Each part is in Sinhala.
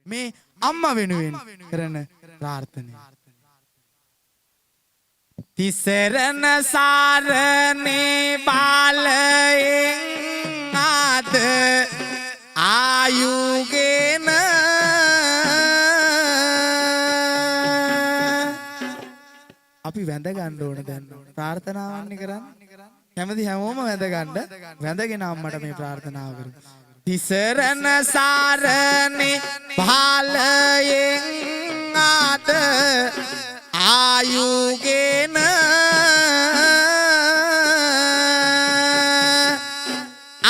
මේ අම්මා වෙනුවෙන් කරන ප්‍රාර්ථනය. තිසරණ සාරණේ බාලයෙන් ආද ආයුගෙන අපි වැඳ ගන්න ඕන දැන් ප්‍රාර්ථනාවන්නේ කරන්නේ. කැමති හැමෝම වැඳ ගන්න. වැඳගෙන අම්මට මේ ප්‍රාර්ථනාව කරමු. තිසරණ සාරණේ බාලයෙන් ආද ආයුගෙන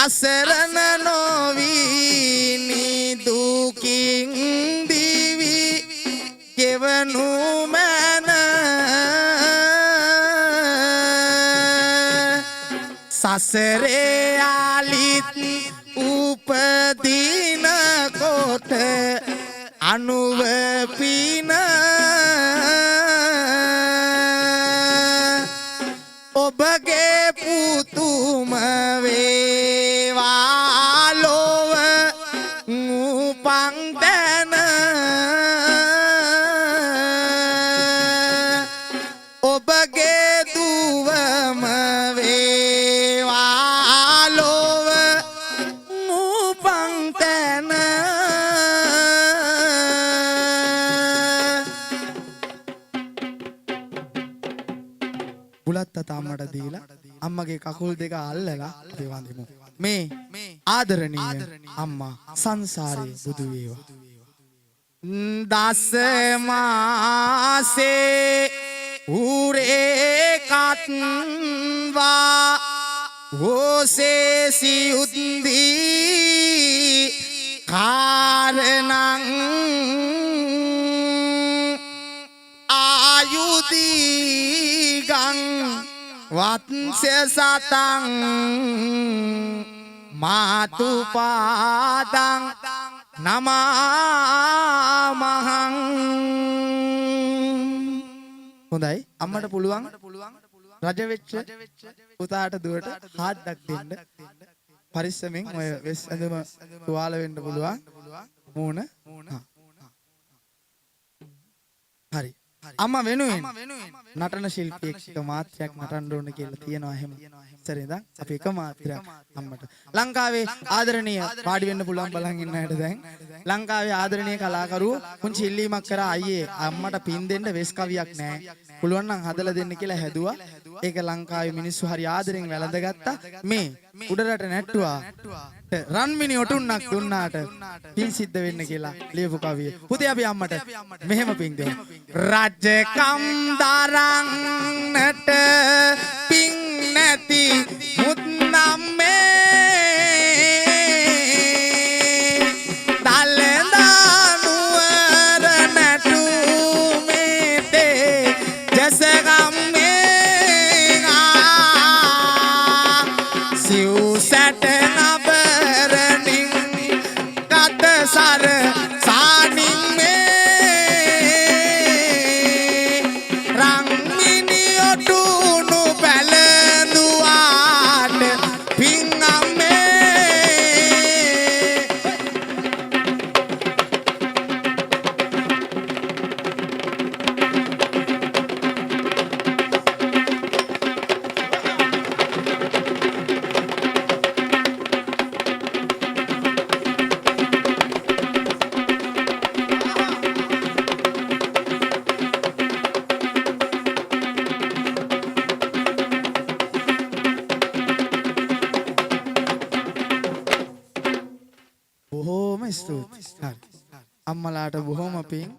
අසරණ නොවී නිදුකින් දිවි ගෙවනු මැන සසරේ ආලිත් උපදින කොට අනුව පින ඔබගේ පුතුම වේවා ලොව උපන් තැන ඔබගේ දුවම වේවා ලොව උපන් තැන බුලත් අතම්මට දීලා අම්මගේ කකුල් දෙක අල්ලලා අපි වඳිමු. මේ ආදරණීය අම්මා සංසාරේ බුදු වේවා. දස මාසේ උරේ කත්වා ඕසේ සියුද්දී කාරණං ආයුදී ගං වත්ස්‍ය සතං මාතු පාදං නමාමහං. හොඳයි අම්මට පුළුවන් රජ වෙච්ච පුතාට දුවට හාද්දක් දෙන්න. පරිස්සමෙන් ඔය වෙස් ඇඳුම තුවාල වෙන්න පුළුවන්. මූණ හරි. අම්මා වෙනුවෙන් නටන ශිල්පියෙක් මාත්‍රයක් නටන්න ඕන කියලා තියෙනවා. එහෙම ඉස්සර ඉඳන් අපි එක මාත්‍රයක් අම්මට ලංකාවේ ආදරණීය පාඩි වෙන්න පුළුවන් බලන් ඉන්න හැට දැන් ලංකාවේ ආදරණීය කලාකරුවෝ පුංචි ඉල්ලීමක් කරා අයියේ අම්මට පින් දෙන්න වෙස් කවියක් නැහැ. පුළුවන් නම් හදලා දෙන්න කියලා හැදුවා. ඒක ලංකාවේ මිනිස්සු හරි ආදරෙන් වැළඳගත්තා. මේ උඩරට නැට්ටුවා රන්මිනි ඔටුන්නක් දුන්නාට පින් සිද්ධ වෙන්න කියලා ලියපු කවිය. පුතේ අපි අම්මට මෙහෙම පින් දෙමු. රජකම් දරන්නට පින් නැති මුත්නම්මේ දලදා නුවර නැටුමේ තේ ජසගම්මේ සිව් සැට නබරණින් කත සර සානින් මේ රන්මිනි ඔටුනු පැලඳුවාට පින් අම්මේ. බොහෝම ස්තුතියි. හරි. අම්මලාට බොහෝම පින්.